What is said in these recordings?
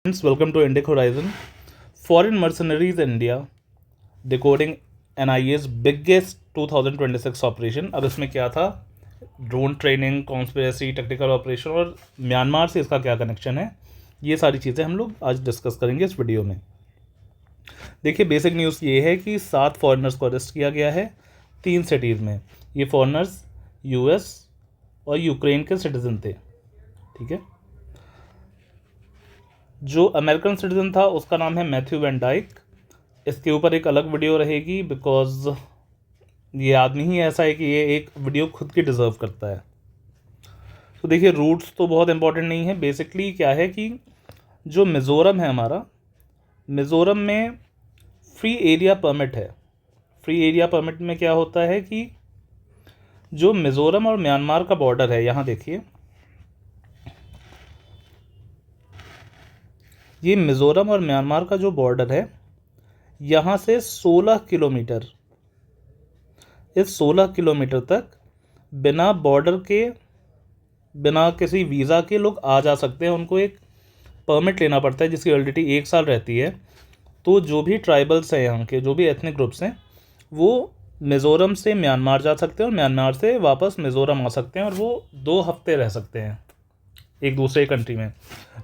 Friends, welcome to Indic Horizon. Foreign mercenaries in India decoding NIA's biggest 2026 operation. अब इसमें क्या था, drone training, conspiracy, technical operation और Myanmar से इसका क्या कनेक्शन है, ये सारी चीज़ें हम लोग आज डिस्कस करेंगे इस वीडियो में। देखिए, बेसिक न्यूज़ ये है कि 7 फॉरेनर्स को अरेस्ट किया गया है 3 सिटीज़ में। ये फॉरेनर्स यूएस और यूक्रेन के सिटीज़न थे, ठीक है। जो अमेरिकन सिटीज़न था उसका नाम है मैथ्यू वैन डाइक। इसके ऊपर एक अलग वीडियो रहेगी बिकॉज ये आदमी ही ऐसा है कि ये एक वीडियो खुद की डिज़र्व करता है। तो देखिए, रूट्स तो बहुत इंपॉर्टेंट नहीं है। बेसिकली क्या है कि जो मिज़ोरम है हमारा, मिज़ोरम में फ्री एरिया परमिट है। फ्री एरिया परमिट में क्या होता है कि जो मिज़ोरम और म्यांमार का बॉर्डर है, यहाँ देखिए, ये मिज़ोरम और म्यांमार का जो बॉर्डर है, यहाँ से 16 किलोमीटर, इस 16 किलोमीटर तक बिना बॉर्डर के, बिना किसी वीज़ा के लोग आ जा सकते हैं। उनको एक परमिट लेना पड़ता है जिसकी वैलिडिटी 1 साल रहती है। तो जो भी ट्राइबल्स हैं, यहाँ के जो भी एथनिक ग्रुप्स हैं, वो मिज़ोरम से म्यांमार जा सकते हैं और म्यांमार से वापस मिज़ोरम आ सकते हैं और वो 2 हफ्ते रह सकते हैं एक दूसरे कंट्री में।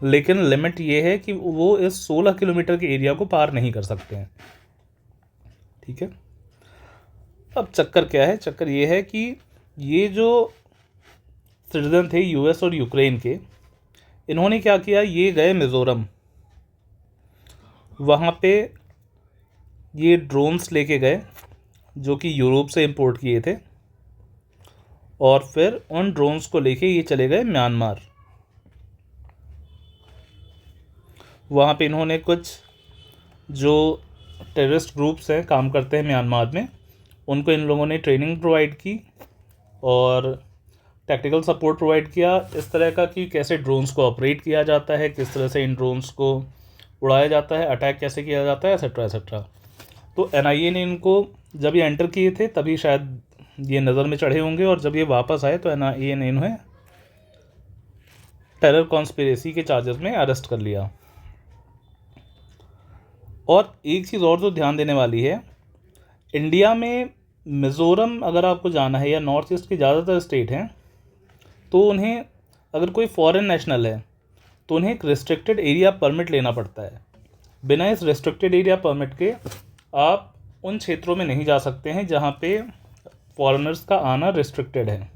लेकिन लिमिट ये है कि वो इस 16 किलोमीटर के एरिया को पार नहीं कर सकते हैं, ठीक है। अब चक्कर क्या है? चक्कर ये है कि ये जो सिटीजन थे यूएस और यूक्रेन के, इन्होंने क्या किया, ये गए मिज़ोरम, वहाँ पे ये ड्रोन्स लेके गए जो कि यूरोप से इंपोर्ट किए थे, और फिर उन ड्रोन्स को लेके ये चले गए म्यांमार। वहाँ पे इन्होंने कुछ जो टेररिस्ट ग्रुप्स हैं, काम करते हैं म्यांमार में, उनको इन लोगों ने ट्रेनिंग प्रोवाइड की और टेक्निकल सपोर्ट प्रोवाइड किया इस तरह का कि कैसे ड्रोन्स को ऑपरेट किया जाता है, किस तरह से इन ड्रोन्स को उड़ाया जाता है, अटैक कैसे किया जाता है, एक्सेट्रा एक्सेट्रा। तो एनआईए ने इनको जब ये एंटर किए थे तभी शायद ये नज़र में चढ़े होंगे, और जब ये वापस आए तो एनआईए ने इन्हें टेरर कॉन्स्पिरेसी के चार्जेस में अरेस्ट कर लिया। और एक चीज़ और जो ध्यान देने वाली है, इंडिया में मिज़ोरम अगर आपको जाना है या नॉर्थ ईस्ट के ज़्यादातर स्टेट हैं, तो उन्हें अगर कोई फॉरेन नेशनल है तो उन्हें एक रिस्ट्रिक्टेड एरिया परमिट लेना पड़ता है। बिना इस रिस्ट्रिक्टेड एरिया परमिट के आप उन क्षेत्रों में नहीं जा सकते हैं जहाँ पे फॉरेनर्स का आना रिस्ट्रिक्टेड है।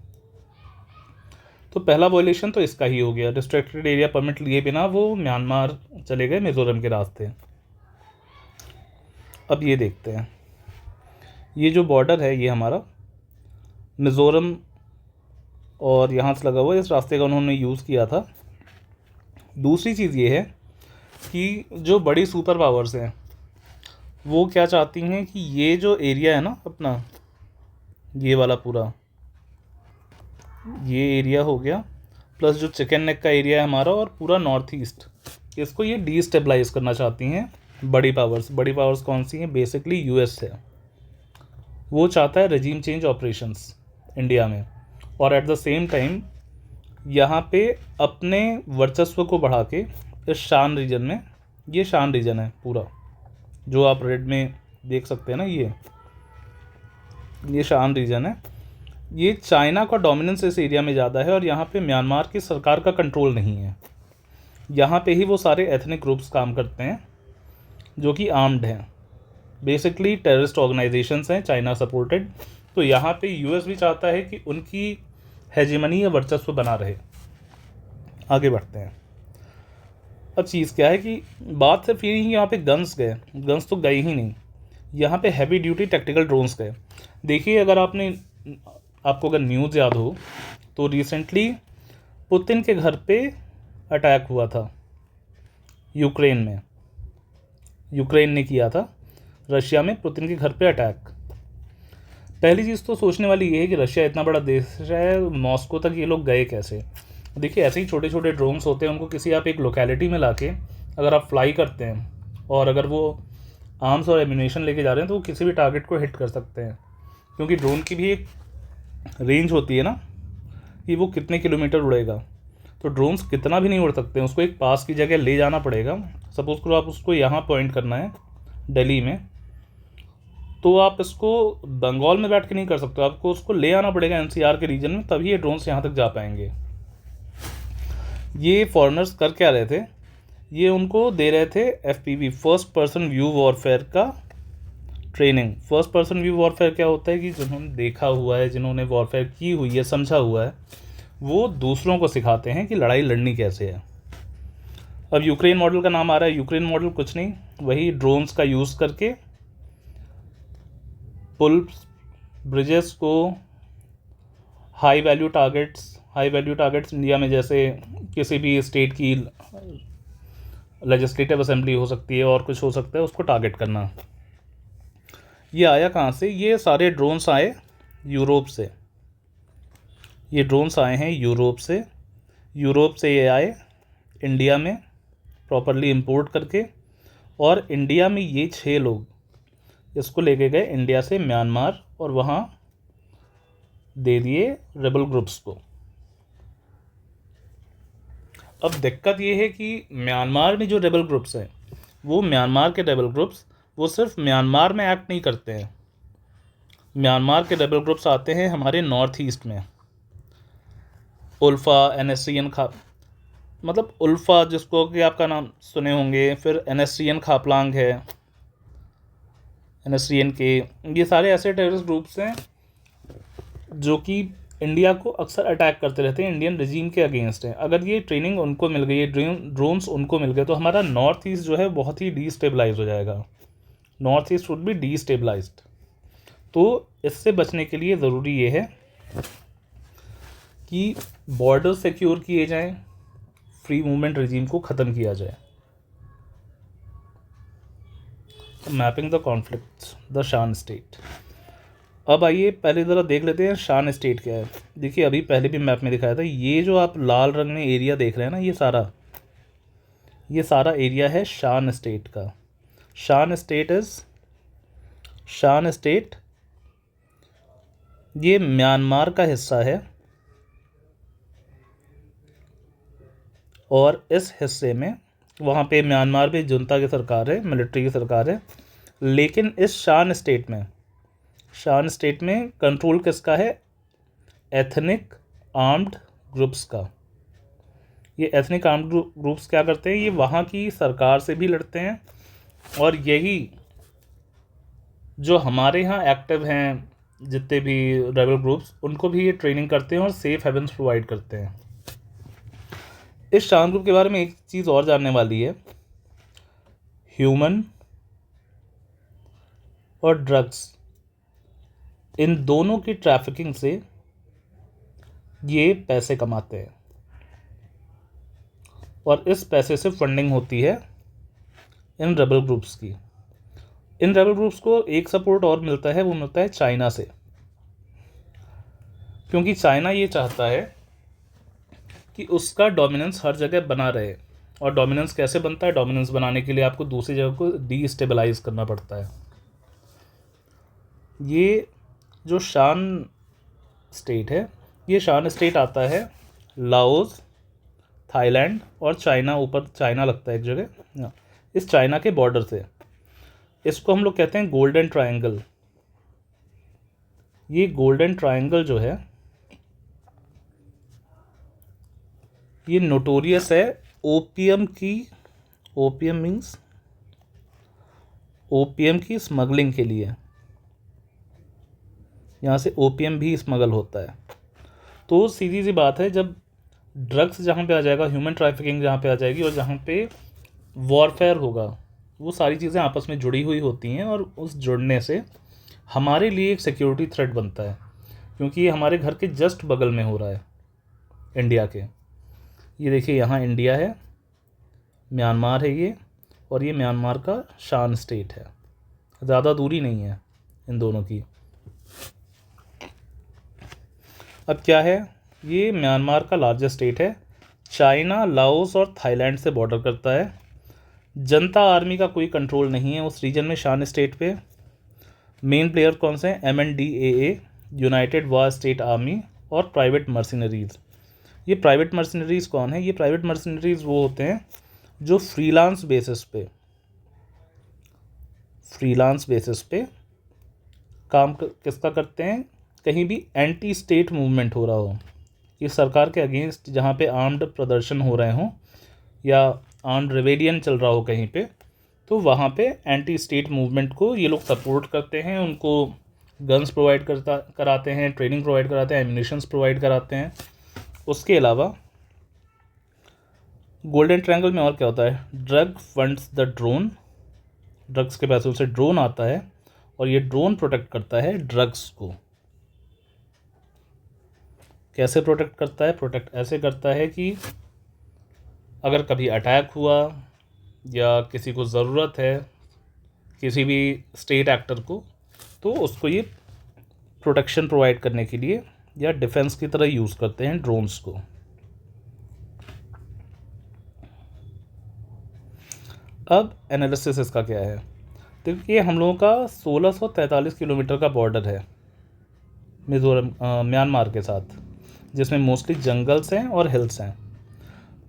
तो पहला वॉयलेशन तो इसका ही हो गया, रिस्ट्रिक्टेड एरिया परमिट लिए बिना वो म्यांमार चले गए मिज़ोरम के रास्ते। अब ये देखते हैं, ये जो बॉर्डर है ये हमारा मिज़ोरम और यहाँ से लगा हुआ, इस रास्ते का उन्होंने यूज़ किया था। दूसरी चीज़ ये है कि जो बड़ी सुपर पावर्स हैं वो क्या चाहती हैं कि ये जो एरिया है ना अपना, ये वाला पूरा ये एरिया हो गया, प्लस जो चिकन नेक का एरिया है हमारा और पूरा नॉर्थ ईस्ट, इसको ये डीस्टेबलाइज करना चाहती हैं बड़ी पावर्स। बड़ी पावर्स कौन सी हैं? बेसिकली यूएस है। वो चाहता है रेजिम चेंज ऑपरेशंस इंडिया में, और एट द सेम टाइम यहाँ पे अपने वर्चस्व को बढ़ा के इस शान रीजन में, ये शान रीजन है पूरा जो आप रेड में देख सकते हैं ना, ये शान रीजन है। ये चाइना का डोमिनेंस इस एरिया में ज़्यादा है और यहाँ पे म्यांमार की सरकार का कंट्रोल नहीं है। यहाँ पे ही वो सारे एथनिक ग्रुप्स काम करते हैं जो कि आर्म्ड हैं, बेसिकली टेररिस्ट ऑर्गेनाइजेशंस हैं, चाइना सपोर्टेड। तो यहाँ पे यूएस भी चाहता है कि उनकी हेजिमनी या वर्चस्व बना रहे। आगे बढ़ते हैं। अब चीज़ क्या है कि बात सिर्फ ये नहीं, यहाँ पे गन्स गए, गन्स तो गए ही नहीं, यहाँ पे हैवी ड्यूटी टैक्टिकल ड्रोन्स गए। देखिए, अगर आपको अगर न्यूज़ याद हो तो रिसेंटली पुतिन के घर पे अटैक हुआ था यूक्रेन में। यूक्रेन ने किया था रशिया में पुतिन के घर पे अटैक। पहली चीज़ तो सोचने वाली ये है कि रशिया इतना बड़ा देश है, मॉस्को तक ये लोग गए कैसे? देखिए, ऐसे ही छोटे छोटे ड्रोन्स होते हैं, उनको किसी आप एक लोकेलिटी में लाके अगर आप फ्लाई करते हैं और अगर वो आर्म्स और एम्यूनेशन लेके जा रहे हैं तो वो किसी भी टारगेट को हिट कर सकते हैं, क्योंकि ड्रोन की भी एक रेंज होती है ना कि वो कितने किलोमीटर उड़ेगा। तो ड्रोन्स कितना भी नहीं उड़ सकते हैं, उसको एक पास की जगह ले जाना पड़ेगा सपोज करो आप उसको यहाँ पॉइंट करना है दिल्ली में, तो आप इसको बंगाल में बैठ के नहीं कर सकते, आपको उसको ले आना पड़ेगा एनसीआर के रीजन में, तभी ये ड्रोन्स यहाँ तक जा पाएंगे। ये फॉरेनर्स कर क्या रहे थे, ये उनको दे रहे थे FPV, first person view warfare का training. First person view warfare क्या होता है कि जिन्होंने देखा हुआ है, जिन्होंने वॉरफेयर की हुई है, समझा हुआ है, वो दूसरों को सिखाते हैं कि लड़ाई लड़नी कैसे है। अब यूक्रेन मॉडल का नाम आ रहा है। यूक्रेन मॉडल कुछ नहीं, वही ड्रोन्स का यूज़ करके पुल ब्रिजेस को हाई वैल्यू टारगेट्स इंडिया में जैसे किसी भी स्टेट की लेजिस्लेटिव असेंबली हो सकती है और कुछ हो सकता है, उसको टारगेट करना। ये आया कहाँ से? ये सारे ड्रोन्स आए यूरोप से। ये ड्रोन्स आए हैं यूरोप से। यूरोप से ये आए इंडिया में प्रॉपरली इंपोर्ट करके, और इंडिया में ये 6 लोग इसको लेके गए इंडिया से म्यांमार और वहाँ दे दिए रेबल ग्रुप्स को। अब दिक्कत ये है कि म्यांमार में जो रेबल ग्रुप्स हैं, वो म्यांमार के रेबल ग्रुप्स वो सिर्फ म्यांमार में एक्ट नहीं करते हैं। म्यांमार के रेबल ग्रुप्स आते हैं हमारे नॉर्थ ईस्ट में। उल्फा, NSCN मतलब उल्फा जिसको कि आपका नाम सुने होंगे, फिर NSCN खापलांग है, NSCN के, ये सारे ऐसे टेररिस्ट ग्रुप्स हैं जो कि इंडिया को अक्सर अटैक करते रहते हैं, इंडियन रजीम के अगेंस्ट हैं। अगर ये ट्रेनिंग उनको मिल गई, ड्रोन्स उनको मिल गए, तो हमारा नॉर्थ ईस्ट जो है बहुत ही डीस्टेबलाइज हो जाएगा। North east would be destabilised. तो इससे बचने के लिए ज़रूरी ये है कि बॉर्डर सिक्योर किए जाएं, फ्री मूवमेंट रजीम को ख़त्म किया जाए। मैपिंग द कॉन्फ्लिक्ट्स, द शान स्टेट। अब आइए पहले ज़रा देख लेते हैं शान स्टेट क्या है। देखिए अभी पहले भी मैप में दिखाया था, ये जो आप लाल रंग में एरिया देख रहे हैं ना, ये सारा एरिया है शान स्टेट का। शान स्टेट ये म्यांमार का हिस्सा है, और इस हिस्से में वहाँ पे म्यांमार में जुंता की सरकार है, मिलिट्री की सरकार है। लेकिन इस शान स्टेट में कंट्रोल किसका है? एथनिक आर्म्ड ग्रुप्स का। ये एथनिक आर्म्ड ग्रुप्स क्या करते हैं? ये वहाँ की सरकार से भी लड़ते हैं, और यही जो हमारे यहाँ एक्टिव हैं जितने भी रेबल ग्रुप्स, उनको भी ये ट्रेनिंग करते हैं और सेफ हेवन्स प्रोवाइड करते हैं। इस शान ग्रुप के बारे में एक चीज़ और जानने वाली है, ह्यूमन और ड्रग्स, इन दोनों की ट्रैफिकिंग से ये पैसे कमाते हैं, और इस पैसे से फंडिंग होती है इन रेबल ग्रुप्स की। इन रेबल ग्रुप्स को एक सपोर्ट और मिलता है, वो मिलता है चाइना से, क्योंकि चाइना ये चाहता है कि उसका डोमिनेंस हर जगह बना रहे। और डोमिनेंस कैसे बनता है? डोमिनेंस बनाने के लिए आपको दूसरी जगह को डीस्टेबलाइज करना पड़ता है। ये जो शान स्टेट है, ये शान स्टेट आता है लाओस, थाईलैंड और चाइना, ऊपर चाइना लगता है एक जगह, इस चाइना के बॉर्डर से। इसको हम लोग कहते हैं गोल्डन ट्रायंगल। ये गोल्डन ट्रायंगल जो है, ये नोटोरियस है ओपियम की स्मगलिंग के लिए। यहाँ से ओपियम भी स्मगल होता है। तो सीधी सी बात है, जब ड्रग्स जहाँ पे आ जाएगा, ह्यूमन ट्रैफिकिंग जहाँ पे आ जाएगी, और जहाँ पे वॉरफेयर होगा, वो सारी चीज़ें आपस में जुड़ी हुई होती हैं, और उस जुड़ने से हमारे लिए एक सिक्योरिटी थ्रेट बनता है, क्योंकि ये हमारे घर के जस्ट बगल में हो रहा है, इंडिया के। ये देखिए यहाँ इंडिया है, म्यांमार है ये, और ये म्यांमार का शान स्टेट है। ज़्यादा दूरी नहीं है इन दोनों की। अब क्या है, ये म्यांमार का लार्जेस्ट स्टेट है, चाइना, लाओस और थाईलैंड से बॉर्डर करता है। जनता आर्मी का कोई कंट्रोल नहीं है उस रीजन में, शान स्टेट पे। मेन प्लेयर कौन से हैं? MNDAA, यूनाइटेड वार स्टेट आर्मी, और प्राइवेट मर्सिनरीज़। ये प्राइवेट मर्सिनरीज़ कौन है? ये प्राइवेट मर्सिनरीज़ वो होते हैं जो फ्रीलांस बेसिस पे काम किसका करते हैं, कहीं भी एंटी स्टेट मूवमेंट हो रहा हो, कि सरकार के अगेंस्ट जहाँ पे आर्म्ड प्रदर्शन हो रहे हों या आर्म्ड रिवेलियन चल रहा हो कहीं पे, तो वहाँ पे एंटी स्टेट मूवमेंट को ये लोग सपोर्ट करते हैं, उनको गन्स प्रोवाइड कराते हैं, ट्रेनिंग प्रोवाइड कराते हैं, एम्यूनिशंस प्रोवाइड कराते हैं। उसके अलावा गोल्डन ट्रायंगल में और क्या होता है, drug funds the drone, drugs के पैसों से ड्रोन आता है और ये ड्रोन प्रोटेक्ट करता है ड्रग्स को। कैसे प्रोटेक्ट करता है, प्रोटेक्ट ऐसे करता है कि अगर कभी अटैक हुआ या किसी को ज़रूरत है किसी भी स्टेट एक्टर को, तो उसको ये प्रोटेक्शन प्रोवाइड करने के लिए या डिफेंस की तरह यूज़ करते हैं ड्रोन्स को। अब एनालिसिस इसका क्या है, देखिए हम लोगों का 1643 किलोमीटर का बॉर्डर है मिज़ोरम म्यांमार के साथ, जिसमें मोस्टली जंगल्स हैं और हिल्स हैं।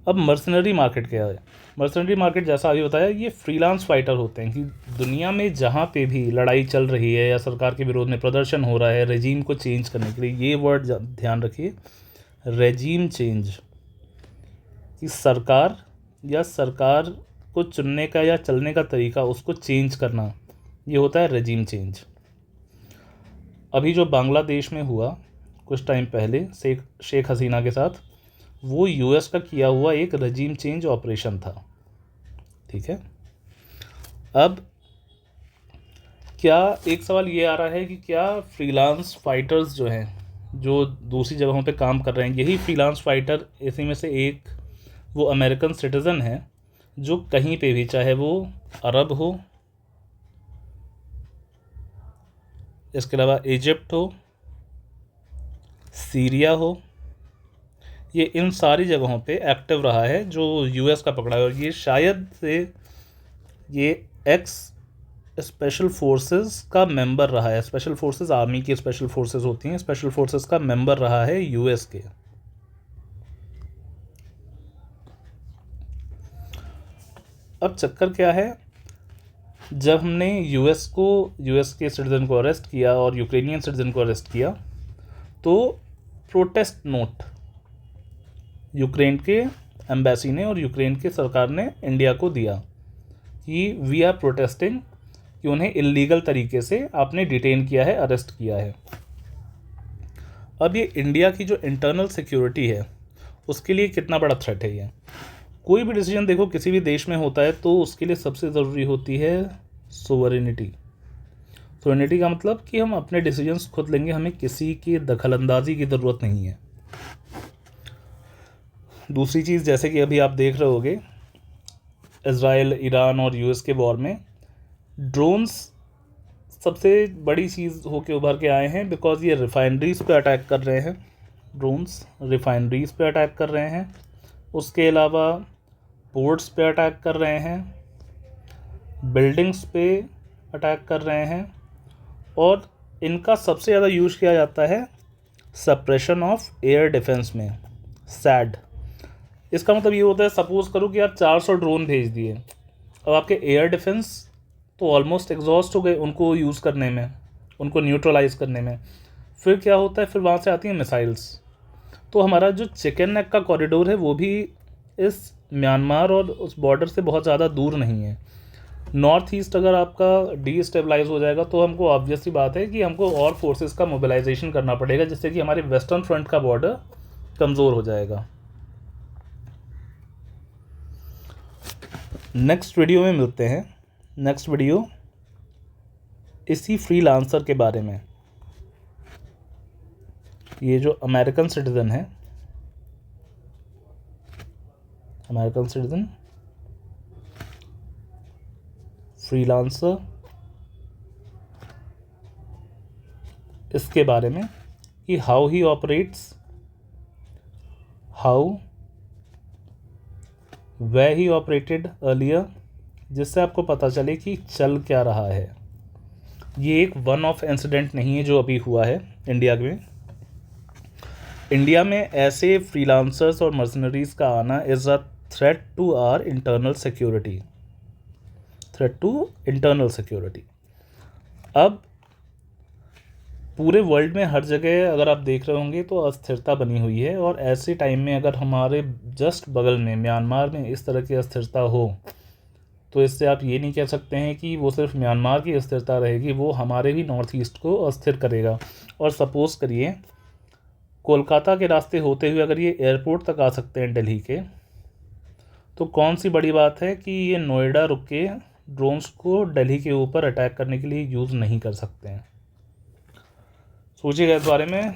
अब मर्सनरी मार्केट क्या है, मर्सनरी मार्केट जैसा अभी बताया, ये फ्रीलांस फाइटर होते हैं कि दुनिया में जहाँ पे भी लड़ाई चल रही है या सरकार के विरोध में प्रदर्शन हो रहा है रेजीम को चेंज करने के लिए, ये वर्ड ध्यान रखिए, रेजीम चेंज, कि सरकार या सरकार को चुनने का या चलने का तरीका उसको चेंज करना, ये होता है रेजीम चेंज। अभी जो बांग्लादेश में हुआ कुछ टाइम पहले शेख हसीना के साथ, वो यूएस का किया हुआ एक रेजीम चेंज ऑपरेशन था, ठीक है। अब क्या एक सवाल ये आ रहा है कि क्या फ्रीलांस फाइटर्स जो हैं जो दूसरी जगहों पे काम कर रहे हैं, यही फ्रीलांस फाइटर इसी में से एक वो अमेरिकन सिटीज़न है जो कहीं पे भी, चाहे वो अरब हो, इसके अलावा इजिप्ट हो, सीरिया हो, ये इन सारी जगहों पे एक्टिव रहा है जो यूएस का पकड़ा है, और ये शायद से ये एक्स स्पेशल फोर्सेस का मेंबर रहा है। स्पेशल फोर्सेस आर्मी की स्पेशल फोर्सेस होती हैं, स्पेशल फोर्सेस का मेंबर रहा है यूएस के। अब चक्कर क्या है, जब हमने यूएस के सिटीज़न को अरेस्ट किया और यूक्रेनियन सिटीज़न को अरेस्ट किया, तो प्रोटेस्ट नोट यूक्रेन के एम्बेसी ने और यूक्रेन के सरकार ने इंडिया को दिया कि वी आर प्रोटेस्टिंग, कि उन्हें इलीगल तरीके से आपने डिटेन किया है, अरेस्ट किया है। अब ये इंडिया की जो इंटरनल सिक्योरिटी है उसके लिए कितना बड़ा थ्रेट है ये। कोई भी डिसीजन देखो किसी भी देश में होता है तो उसके लिए सबसे ज़रूरी होती है सोवरेनिटी। सोवरेनिटी का मतलब कि हम अपने डिसीजंस खुद लेंगे, हमें किसी की दखलंदाजी की ज़रूरत नहीं है। दूसरी चीज़, जैसे कि अभी आप देख रहे होगे इज़राइल, ईरान और यूएस के वॉर में ड्रोन्स सबसे बड़ी चीज़ होके उभर के आए हैं, बिकॉज ये रिफाइनरीज़ पे अटैक कर रहे हैं, ड्रोन्स रिफाइनरीज़ पे अटैक कर रहे हैं, उसके अलावा पोर्ट्स पे अटैक कर रहे हैं, बिल्डिंग्स पे अटैक कर रहे हैं, और इनका सबसे ज़्यादा यूज़ किया जाता है सप्रेशन ऑफ एयर डिफेंस में, सैड। इसका मतलब ये होता है, सपोज़ करो कि आप 400 ड्रोन भेज दिए, अब आपके एयर डिफेंस तो ऑलमोस्ट एग्जॉस्ट हो गए उनको यूज़ करने में, उनको न्यूट्रलाइज करने में। फिर क्या होता है, फिर वहाँ से आती हैं मिसाइल्स। तो हमारा जो चिकन नेक का कॉरिडोर है वो भी इस म्यांमार और उस बॉर्डर से बहुत ज़्यादा दूर नहीं है। नॉर्थ ईस्ट अगर आपका डीस्टेबलाइज हो जाएगा तो हमको ऑब्वियस सी बात है कि हमको और फोर्सेस का मोबिलाइजेशन करना पड़ेगा, जिससे कि हमारे वेस्टर्न फ्रंट का बॉर्डर कमज़ोर हो जाएगा। नेक्स्ट वीडियो में मिलते हैं, नेक्स्ट वीडियो इसी फ्रीलांसर के बारे में। ये जो अमेरिकन सिटीज़न है, अमेरिकन सिटीज़न फ्रीलांसर, इसके बारे में कि how he operates, how way he operated earlier, जिससे आपको पता चले कि चल क्या रहा है। ये एक वन ऑफ इंसिडेंट नहीं है जो अभी हुआ है इंडिया में। इंडिया में ऐसे फ्रीलांसर्स और मर्सनरीज़ का आना is a threat to our internal security, threat to internal security. अब पूरे वर्ल्ड में हर जगह अगर आप देख रहे होंगे तो अस्थिरता बनी हुई है, और ऐसे टाइम में अगर हमारे जस्ट बगल में म्यांमार में इस तरह की अस्थिरता हो तो इससे आप ये नहीं कह सकते हैं कि वो सिर्फ म्यांमार की अस्थिरता रहेगी, वो हमारे भी नॉर्थ ईस्ट को अस्थिर करेगा। और सपोज़ करिए कोलकाता के रास्ते होते हुए अगर ये एयरपोर्ट तक आ सकते हैं दिल्ली के, तो कौन सी बड़ी बात है कि ये नोएडा रुक के ड्रोन्स को दिल्ली के ऊपर अटैक करने के लिए यूज़ नहीं कर सकते हैं। सोचिएगा इस बारे में।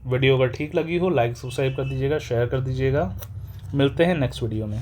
वीडियो अगर ठीक लगी हो लाइक सब्सक्राइब कर दीजिएगा, शेयर कर दीजिएगा। मिलते हैं नेक्स्ट वीडियो में।